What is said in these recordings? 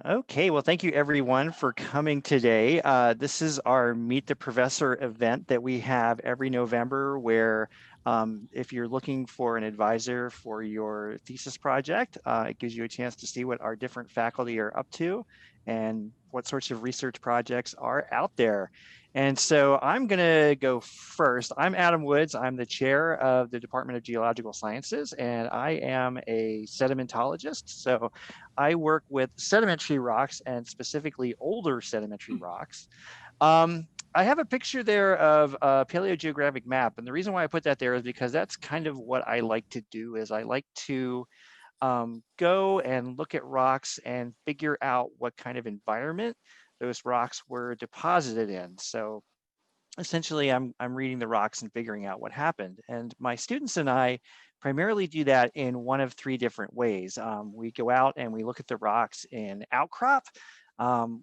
Okay, well, thank you everyone for coming today. This is our Meet the Professor event that we have every November where if you're looking for an advisor for your thesis project, it gives you a chance to see what our different faculty are up to and what sorts of research projects are out there. And so I'm going to go first. I'm Adam Woods. I'm the chair of the Department of Geological Sciences, and I am a sedimentologist. So I work with sedimentary rocks and specifically older sedimentary rocks. I have a picture there of a paleogeographic map. And the reason why I put that there is because that's kind of what I like to do is I like to go and look at rocks and figure out what kind of environment those rocks were deposited in. So essentially I'm reading the rocks and figuring out what happened. And my students and I primarily do that in one of three different ways. We go out and we look at the rocks in outcrop.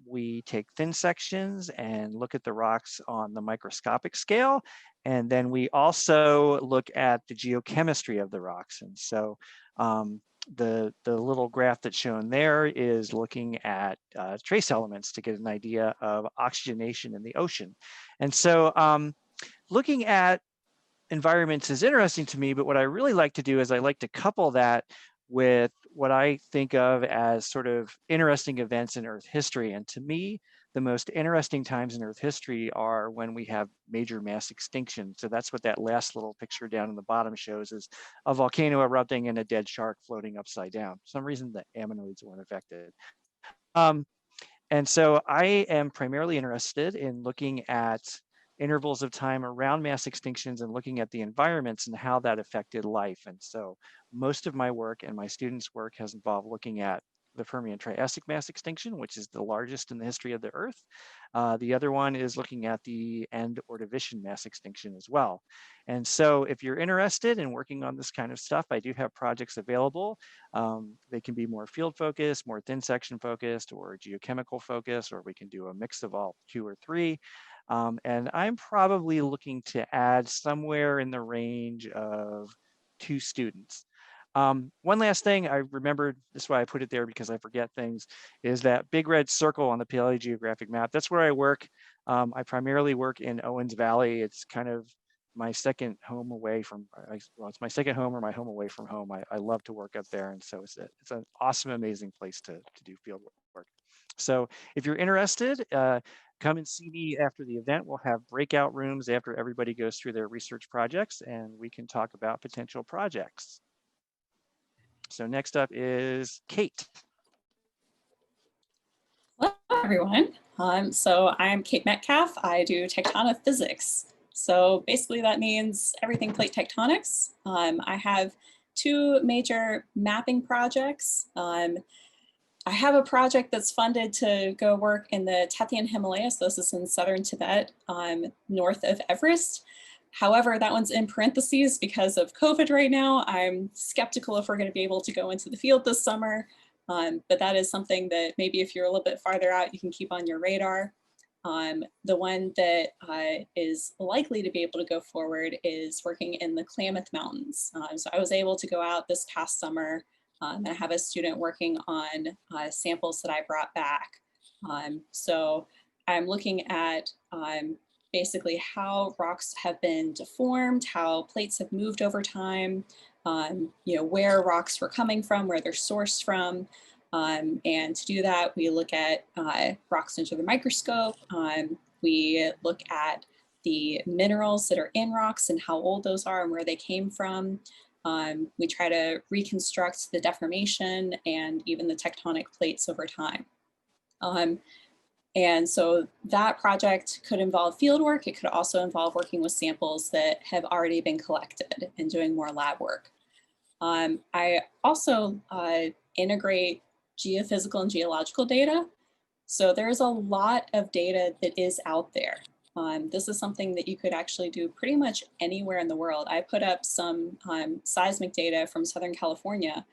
We take thin sections and look at the rocks on the microscopic scale. And then we also look at the geochemistry of the rocks. And so the little graph that's shown there is looking at trace elements to get an idea of oxygenation in the ocean. And so looking at environments is interesting to me, but what I really like to do is I like to couple that with what I think of as sort of interesting events in Earth history. And to me, the most interesting times in Earth history are when we have major mass extinction. So that's what that last little picture down in the bottom shows is a volcano erupting and a dead shark floating upside down. For some reason, the ammonoids weren't affected. And so I am primarily interested in looking at intervals of time around mass extinctions and looking at the environments and how that affected life. And so most of my work and my students' work has involved looking at the Permian Triassic mass extinction, which is the largest in the history of the Earth. The other one is looking at the End Ordovician mass extinction as well. And so if you're interested in working on this kind of stuff, I do have projects available. They can be more field focused, more thin section focused, or geochemical focused, or we can do a mix of all two or three. And I'm probably looking to add somewhere in the range of 2 students. One last thing I remembered, this is why I put it there because I forget things, is that big red circle on the paleogeographic map. That's where I work. I primarily work in Owens Valley. It's kind of my second home away from, well, it's my second home or my home away from home. I love to work up there. And so it's an awesome, amazing place to do field work. So if you're interested, come and see me after the event. We'll have breakout rooms after everybody goes through their research projects and we can talk about potential projects. So next up is Kate. Hello, everyone. So I'm Kate Metcalf. I do tectonophysics. So basically that means everything plate tectonics. I have 2 major mapping projects. I have a project that's funded to go work in the Tethyan Himalayas. This is in southern Tibet, north of Everest. However, that one's in parentheses because of COVID right now. I'm skeptical if we're going to be able to go into the field this summer, but that is something that maybe if you're a little bit farther out, you can keep on your radar. The one that is likely to be able to go forward is working in the Klamath Mountains. So I was able to go out this past summer and I have a student working on samples that I brought back. So I'm looking at basically how rocks have been deformed, how plates have moved over time, where rocks were coming from, where they're sourced from. And to do that, we look at rocks under the microscope. We look at the minerals that are in rocks and how old those are and where they came from. We try to reconstruct the deformation and even the tectonic plates over time. And so that project could involve field work. It could also involve working with samples that have already been collected and doing more lab work. I also integrate geophysical and geological data. So there's a lot of data that is out there. This is something that you could actually do pretty much anywhere in the world. I put up some seismic data from Southern California,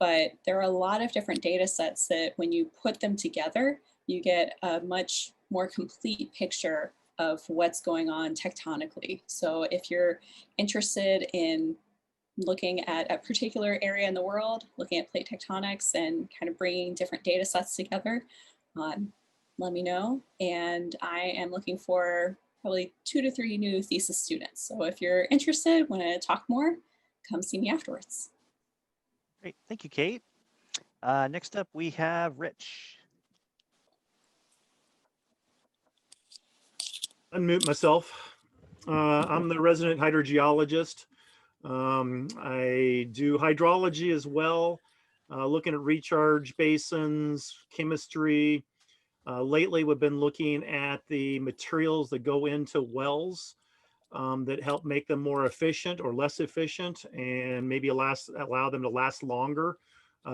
but there are a lot of different data sets that when you put them together, you get a much more complete picture of what's going on tectonically. So if you're interested in looking at a particular area in the world, looking at plate tectonics and kind of bringing different data sets together, let me know. And I am looking for probably 2 to 3 new thesis students. So if you're interested, want to talk more, come see me afterwards. Great, thank you, Kate. Next up, we have Rich. Unmute myself. I'm the resident hydrogeologist. I do hydrology as well, looking at recharge basins, chemistry. Lately, we've been looking at the materials that go into wells that help make them more efficient or less efficient, and maybe allow them to last longer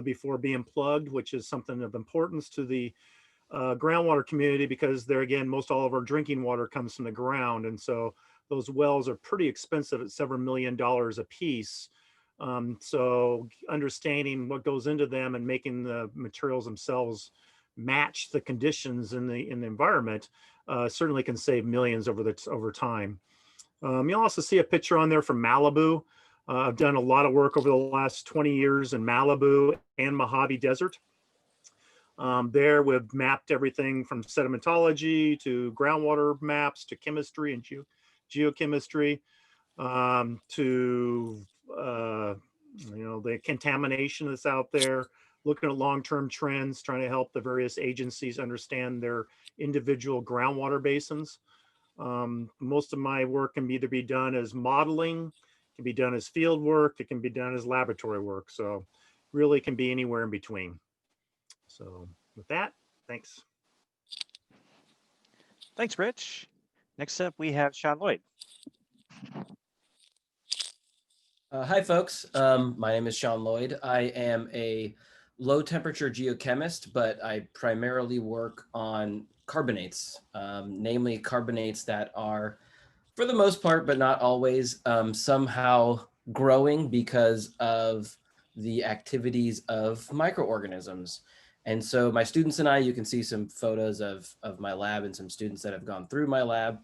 before being plugged, which is something of importance to the groundwater community, because there again, most all of our drinking water comes from the ground. And so those wells are pretty expensive at several $1 million a piece. So understanding what goes into them and making the materials themselves match the conditions in the environment certainly can save millions over time. You'll also see a picture on there from Malibu. I've done a lot of work over the last 20 years in Malibu and Mojave Desert. There we've mapped everything from sedimentology to groundwater maps to chemistry and geochemistry to the contamination that's out there, looking at long-term trends, trying to help the various agencies understand their individual groundwater basins. Most of my work can either be done as modeling, can be done as field work, it can be done as laboratory work. So really can be anywhere in between. So with that, thanks. Thanks, Rich. Next up, we have Sean Lloyd. Hi, folks. My name is Sean Lloyd. I am a low temperature geochemist, but I primarily work on carbonates, namely carbonates that are, for the most part, but not always, somehow growing because of the activities of microorganisms. And so my students and I, you can see some photos of my lab and some students that have gone through my lab,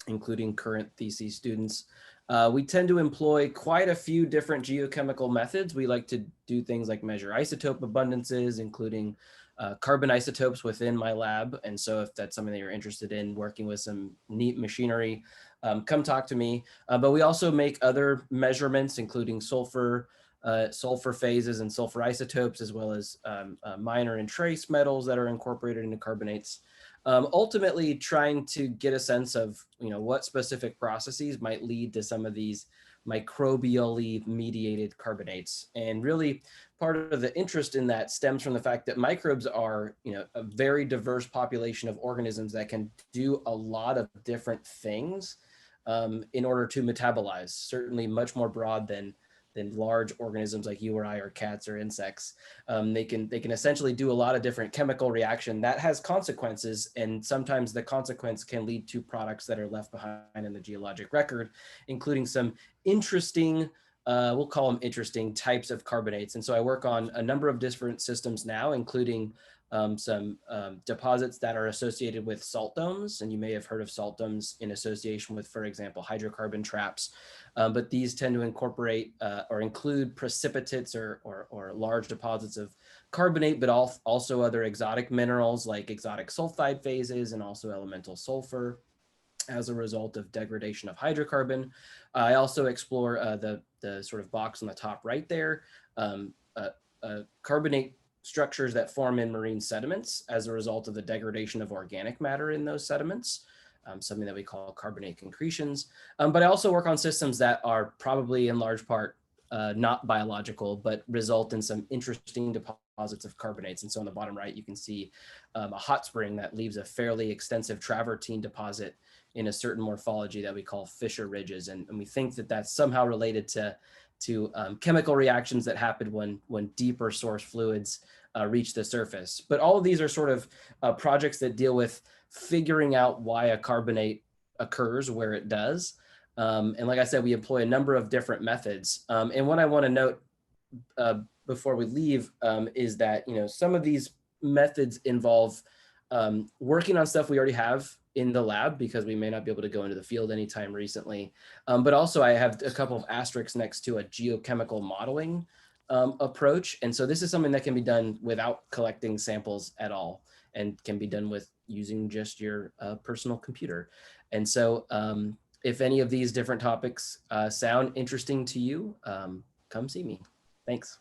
including current thesis students. We tend to employ quite a few different geochemical methods. We like to do things like measure isotope abundances, including carbon isotopes within my lab. And so if that's something that you're interested in, working with some neat machinery, come talk to me. But we also make other measurements, including sulfur phases and sulfur isotopes, as well as minor and trace metals that are incorporated into carbonates. Ultimately trying to get a sense of what specific processes might lead to some of these microbially mediated carbonates. And really part of the interest in that stems from the fact that microbes are a very diverse population of organisms that can do a lot of different things in order to metabolize, certainly much more broad than large organisms like you or I, or cats or insects. They can essentially do a lot of different chemical reaction that has consequences, and sometimes the consequence can lead to products that are left behind in the geologic record, including some interesting, we'll call them interesting types of carbonates. And so I work on a number of different systems now, including some deposits that are associated with salt domes. And you may have heard of salt domes in association with, for example, hydrocarbon traps. But these tend to incorporate or include precipitates or large deposits of carbonate, but also other exotic minerals like exotic sulfide phases and also elemental sulfur as a result of degradation of hydrocarbon. I also explore the sort of box on the top right there, carbonate structures that form in marine sediments as a result of the degradation of organic matter in those sediments, something that we call carbonate concretions. But I also work on systems that are probably in large part not biological, but result in some interesting deposits of carbonates. And so on the bottom right, you can see a hot spring that leaves a fairly extensive travertine deposit in a certain morphology that we call fissure ridges. And we think that that's somehow related to chemical reactions that happen when deeper source fluids reach the surface. But all of these are sort of projects that deal with figuring out why a carbonate occurs where it does. And like I said, we employ a number of different methods. And what I want to note before we leave is that some of these methods involve working on stuff we already have in the lab because we may not be able to go into the field anytime recently. But also I have a couple of asterisks next to a geochemical modeling approach. And so this is something that can be done without collecting samples at all and can be done with using just your personal computer. And so if any of these different topics sound interesting to you, come see me. Thanks.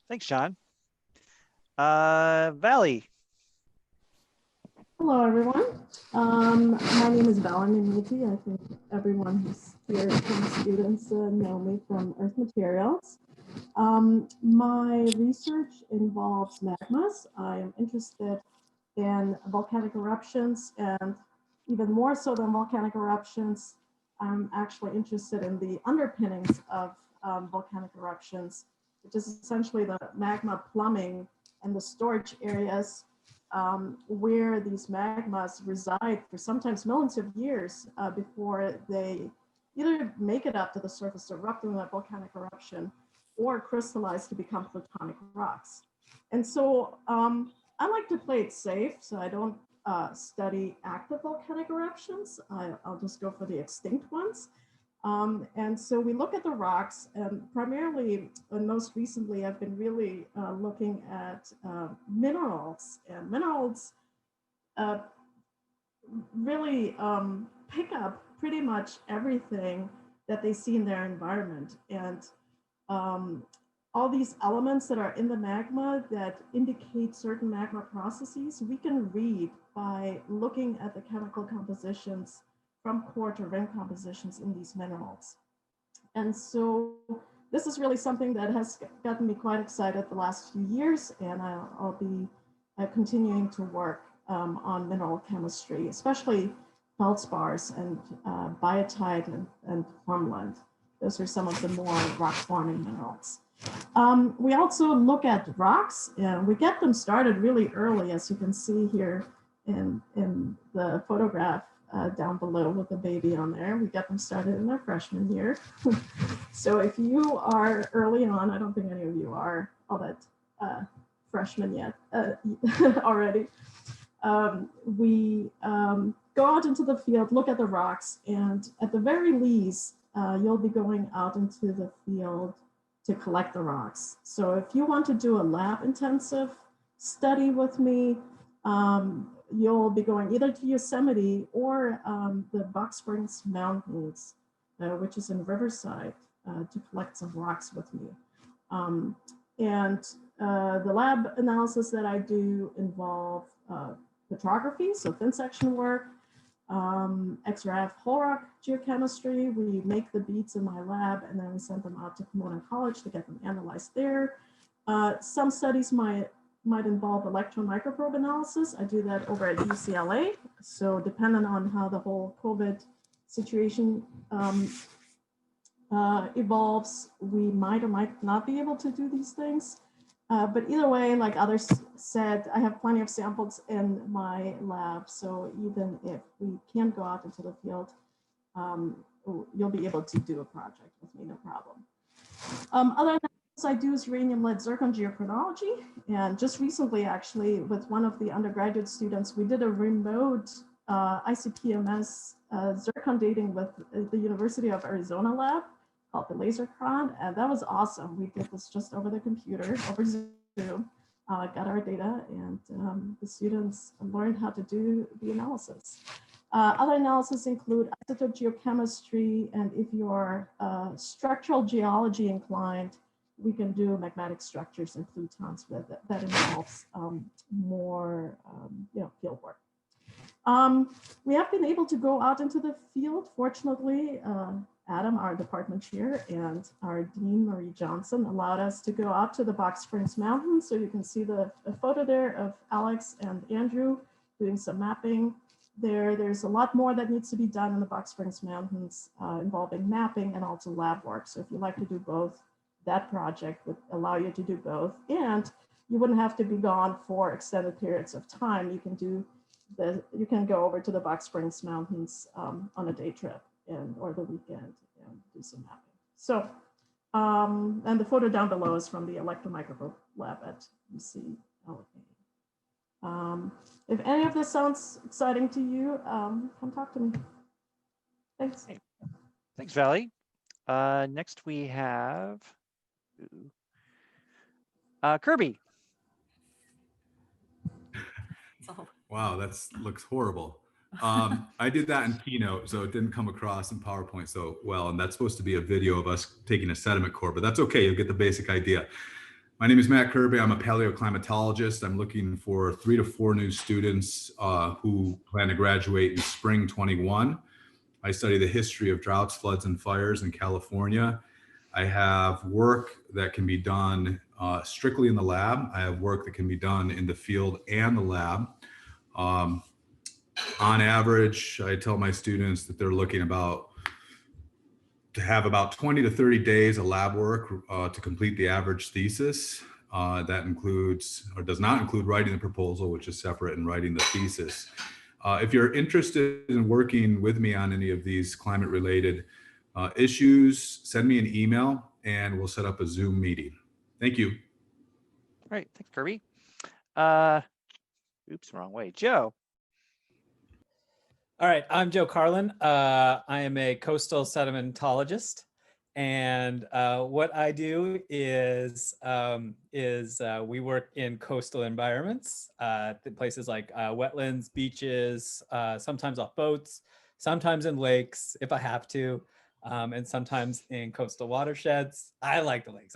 Thanks, Sean. Valley. Hello, everyone. My name is Valerie Minuti. I think everyone who's here, from students, know me from Earth Materials. My research involves magmas. I am interested in volcanic eruptions, and even more so than volcanic eruptions, I'm actually interested in the underpinnings of volcanic eruptions, which is essentially the magma plumbing and the storage areas where these magmas reside for sometimes millions of years before they either make it up to the surface, erupting in a volcanic eruption, or crystallize to become plutonic rocks. And so I like to play it safe, so I don't study active volcanic eruptions. I'll just go for the extinct ones. And so we look at the rocks, and primarily, and most recently, I've been really looking at minerals. And minerals really pick up pretty much everything that they see in their environment. And all these elements that are in the magma that indicate certain magma processes, we can read by looking at the chemical compositions from core to ring compositions in these minerals. And so this is really something that has gotten me quite excited the last few years, and I'll be continuing to work on mineral chemistry, especially feldspars and biotite and hornblende. Those are some of the more rock-forming minerals. We also look at rocks, and we get them started really early, as you can see here in the photograph down below with the baby on there. We get them started in their freshman year. So if you are early on, I don't think any of you are all that freshmen yet already. We go out into the field, look at the rocks, and at the very least, you'll be going out into the field to collect the rocks. So if you want to do a lab intensive study with me, you'll be going either to Yosemite or the Box Springs Mountains, which is in Riverside, to collect some rocks with me. The lab analysis that I do involve petrography, so thin section work, XRF whole rock geochemistry. We make the beads in my lab, and then we send them out to Pomona College to get them analyzed there. Some studies might involve electron microprobe analysis. I do that over at UCLA. So depending on how the whole COVID situation evolves, we might or might not be able to do these things. But either way, like others said, I have plenty of samples in my lab. So even if we can't go out into the field, you'll be able to do a project with me, no problem. Other analysis I do is uranium lead zircon geochronology. And just recently, actually, with one of the undergraduate students, we did a remote ICP-MS zircon dating with the University of Arizona lab called the LaserCron, and that was awesome. We did this just over the computer, over Zoom, got our data, and the students learned how to do the analysis. Other analysis include isotope geochemistry, and if you're structural geology inclined, we can do magmatic structures and plutons with it. That involves more field work. We have been able to go out into the field. Fortunately, Adam, our department chair, and our dean, Marie Johnson, allowed us to go out to the Box Springs Mountains. So you can see the photo there of Alex and Andrew doing some mapping there. There's a lot more that needs to be done in the Box Springs Mountains involving mapping and also lab work. So if you like to do both, that project would allow you to do both. And you wouldn't have to be gone for extended periods of time. You can go over to the Box Springs Mountains on a day trip or the weekend and do some mapping. So, and the photo down below is from the electron microscope lab at UCLA. If any of this sounds exciting to you, come talk to me. Thanks. Hey, thanks, Valley. Next we have Kirby. Wow, that looks horrible. I did that in Keynote, so it didn't come across in PowerPoint so well. And that's supposed to be a video of us taking a sediment core, but that's okay. You'll get the basic idea. My name is Matt Kirby. I'm a paleoclimatologist. I'm looking for 3 to 4 new students who plan to graduate in spring 21. I study the history of droughts, floods, and fires in California. I have work that can be done strictly in the lab. I have work that can be done in the field and the lab. On average, I tell my students that they're looking to have about 20 to 30 days of lab work to complete the average thesis. That includes, or does not include, writing the proposal, which is separate, and writing the thesis. If you're interested in working with me on any of these climate-related issues, send me an email and we'll set up a Zoom meeting. Thank you. All right, thanks, Kirby. Oops, wrong way. Joe. All right, I'm Joe Carlin. I am a coastal sedimentologist, and what I do is we work in coastal environments, places like wetlands, beaches, sometimes off boats, sometimes in lakes if I have to, and sometimes in coastal watersheds. I like the lakes.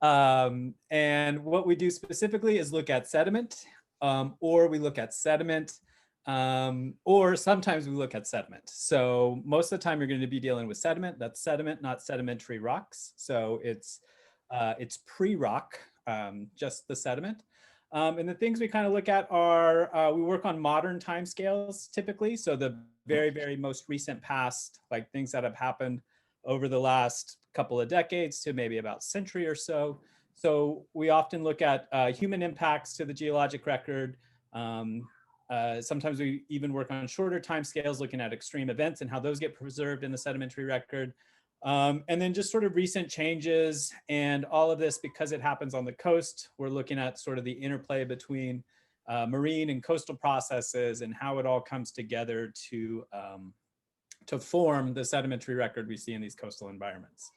And what we do specifically is look at sediment, or we look at sediment. Or sometimes we look at sediment. So most of the time you're going to be dealing with sediment. That's sediment, not sedimentary rocks. So it's pre-rock, just the sediment. And the things we kind of look at are, we work on modern timescales typically. So the very, very most recent past, like things that have happened over the last couple of decades to maybe about a century or so. So we often look at human impacts to the geologic record. Sometimes we even work on shorter timescales, looking at extreme events and how those get preserved in the sedimentary record. And then just sort of recent changes, and all of this, because it happens on the coast, we're looking at sort of the interplay between marine and coastal processes and how it all comes together to form the sedimentary record we see in these coastal environments.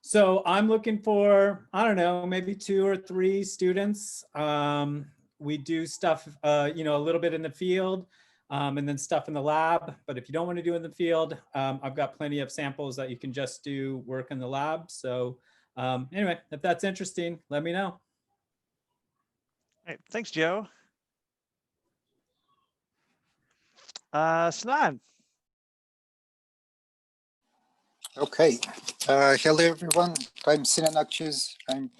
So I'm looking for, I don't know, maybe 2 or 3 students. We do stuff, a little bit in the field, and then stuff in the lab. But if you don't want to do it in the field, I've got plenty of samples that you can just do work in the lab. So anyway, if that's interesting, let me know. All right, thanks, Joe. Synan. Okay. Hello, everyone. I'm Synan Smith. I'm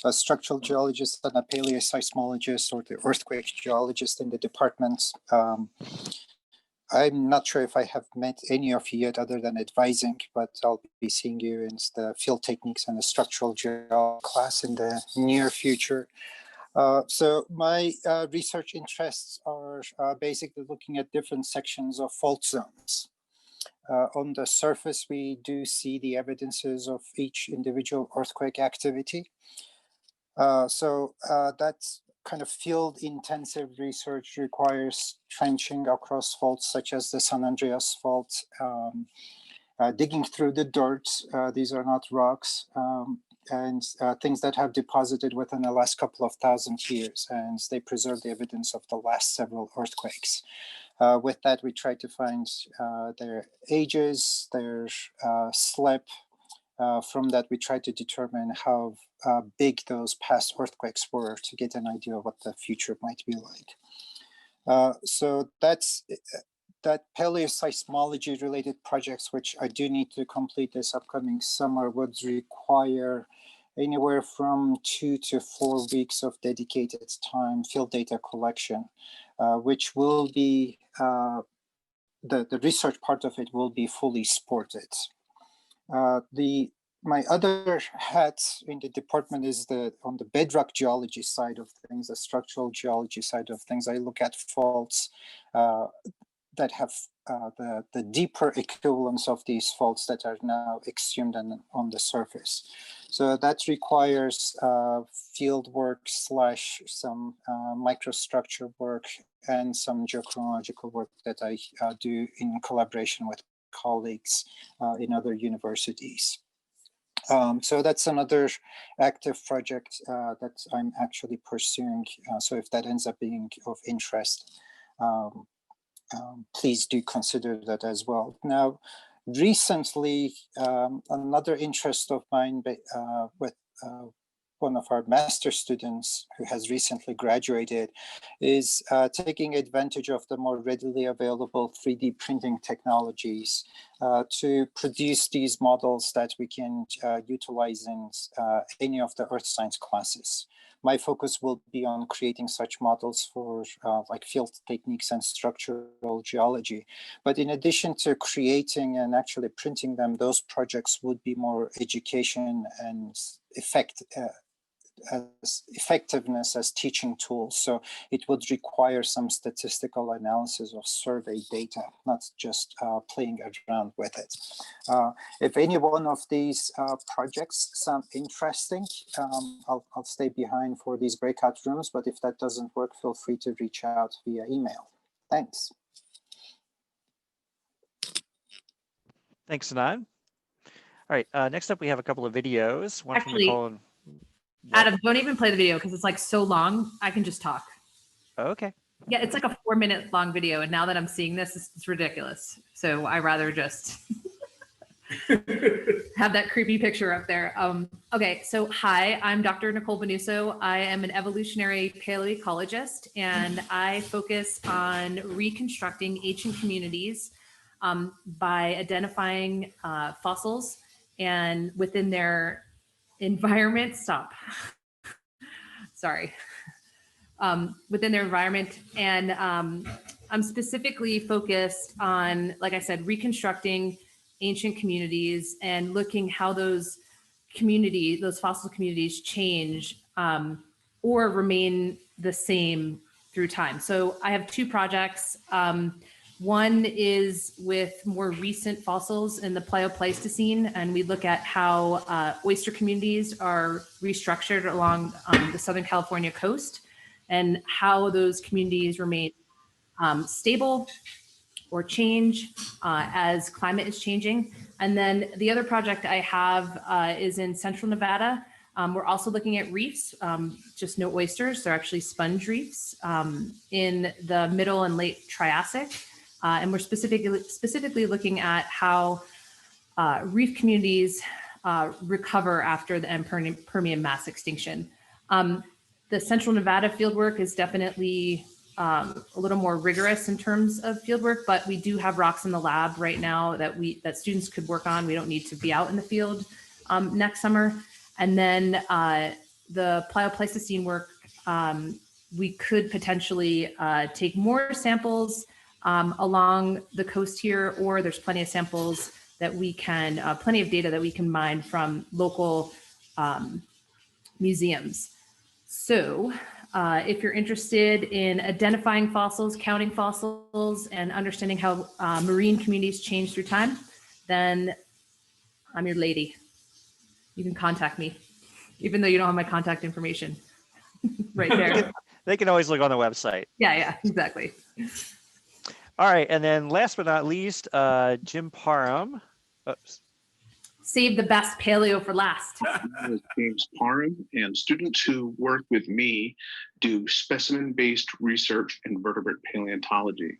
a structural geologist and a paleoseismologist, or the earthquake geologist in the department. I'm not sure if I have met any of you yet other than advising, but I'll be seeing you in the field techniques and the structural geology class in the near future. So my research interests are basically looking at different sections of fault zones. On the surface, we do see the evidences of each individual earthquake activity. So that's kind of field-intensive research requires trenching across faults such as the San Andreas fault, digging through the dirt. These are not rocks, and things that have deposited within the last couple of thousand years, and they preserve the evidence of the last several earthquakes. With that, we try to find their ages, their slip. From that, we try to determine how big those past earthquakes were to get an idea of what the future might be like. So that's that paleoseismology related projects, which I do need to complete this upcoming summer, would require anywhere from 2 to 4 weeks of dedicated time field data collection, which will be, the research part of it will be fully supported. My other hat in the department is on the bedrock geology side of things, the structural geology side of things. I look at faults that have the deeper equivalence of these faults that are now exhumed on the surface. So that requires field work / some microstructure work and some geochronological work that I do in collaboration with colleagues in other universities. So that's another active project that I'm actually pursuing. So if that ends up being of interest, please do consider that as well. Now, recently, another interest of mine with one of our master students who has recently graduated is taking advantage of the more readily available 3D printing technologies to produce these models that we can utilize in any of the earth science classes. My focus will be on creating such models for like field techniques and structural geology. But in addition to creating and actually printing them, those projects would be more education and effectiveness as teaching tools. So it would require some statistical analysis of survey data, not just playing around with it. If any one of these projects sound interesting, I'll stay behind for these breakout rooms, but if that doesn't work, feel free to reach out via email. Thanks. Thanks, Synan. All right, next up we have a couple of videos. One from Actually, Nicole and Adam, don't even play the video because it's like so long. I can just talk. okay. Yeah, it's like a 4-minute long video. And now that I'm seeing this, it's ridiculous. So I rather just have that creepy picture up there. Okay, so hi, I'm Dr. Nicole Bonuso. I am an evolutionary paleoecologist, and I focus on reconstructing ancient communities by identifying fossils and within their environment, sorry, within their environment. And I'm specifically focused on, like I said, reconstructing ancient communities and looking how those fossil communities change or remain the same through time. So I have 2 projects. One is with more recent fossils in the Pleistocene, and we look at how oyster communities are restructured along the Southern California coast and how those communities remain stable or change as climate is changing. And then the other project I have is in Central Nevada. We're also looking at reefs, just no oysters. They're actually sponge reefs in the middle and late Triassic. And we're specifically looking at how reef communities recover after the end Permian mass extinction. The Central Nevada fieldwork is definitely a little more rigorous in terms of fieldwork, but we do have rocks in the lab right now that students could work on. We don't need to be out in the field next summer. And then the Pleistocene work, we could potentially take more samples along the coast here, or there's plenty of samples that we can, plenty of data that we can mine from local museums. So if you're interested in identifying fossils, counting fossils, and understanding how marine communities change through time, then I'm your lady. You can contact me, even though you don't have my contact information right there. They can always look on the website. Yeah, exactly. All right, and then last but not least, Jim Parham. Oops. Save the best paleo for last. My name is James Parham, and students who work with me do specimen-based research in vertebrate paleontology.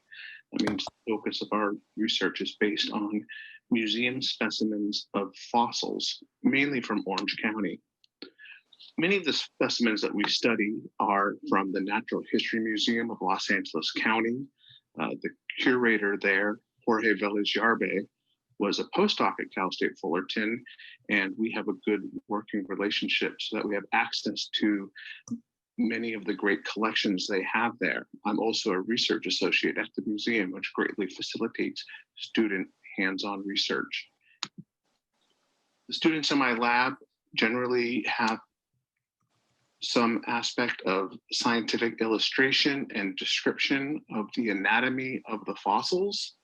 That means the focus of our research is based on museum specimens of fossils, mainly from Orange County. Many of the specimens that we study are from the Natural History Museum of Los Angeles County. The curator there, Jorge Vélez Yarbe, was a postdoc at Cal State Fullerton, and we have a good working relationship so that we have access to many of the great collections they have there. I'm also a research associate at the museum, which greatly facilitates student hands-on research. The students in my lab generally have some aspect of scientific illustration and description of the anatomy of the fossils.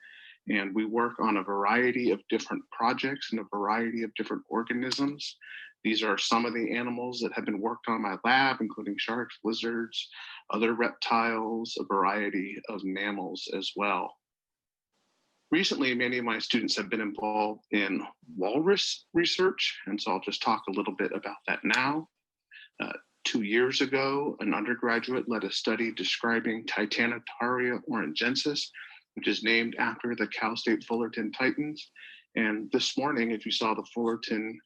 And we work on a variety of different projects and a variety of different organisms. These are some of the animals that have been worked on in my lab, including sharks, lizards, other reptiles, a variety of mammals as well. Recently, many of my students have been involved in walrus research, and so I'll just talk a little bit about that now. 2 years ago, an undergraduate led a study describing Titanitaria orangensis, which is named after the Cal State Fullerton Titans. And this morning, if you saw the Fullerton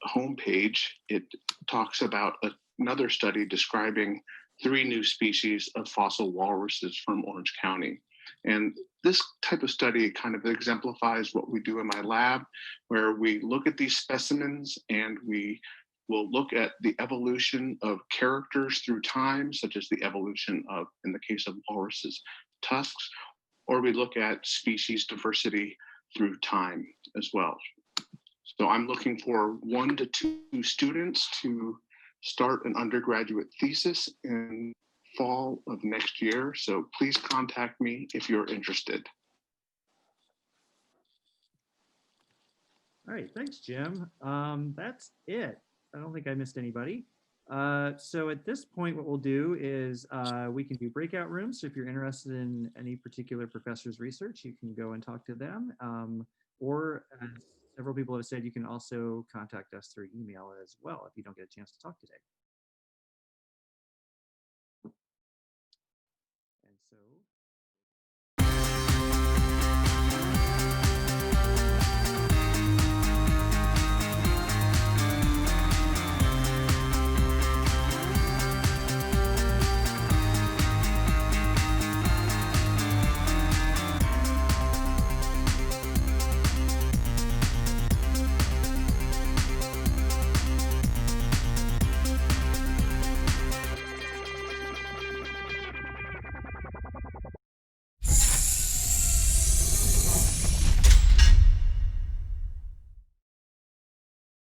homepage, it talks about another study describing 3 new species of fossil walruses from Orange County. And this type of study kind of exemplifies what we do in my lab, where we look at these specimens and we will look at the evolution of characters through time, such as the evolution of, in the case of walruses, tusks, or we look at species diversity through time as well. So I'm looking for 1 to 2 students to start an undergraduate thesis in fall of next year. So please contact me if you're interested. All right, thanks, Jim. That's it. I don't think I missed anybody. So at this point, what we'll do is we can do breakout rooms. So if you're interested in any particular professor's research, you can go and talk to them. Or as several people have said, you can also contact us through email as well if you don't get a chance to talk today.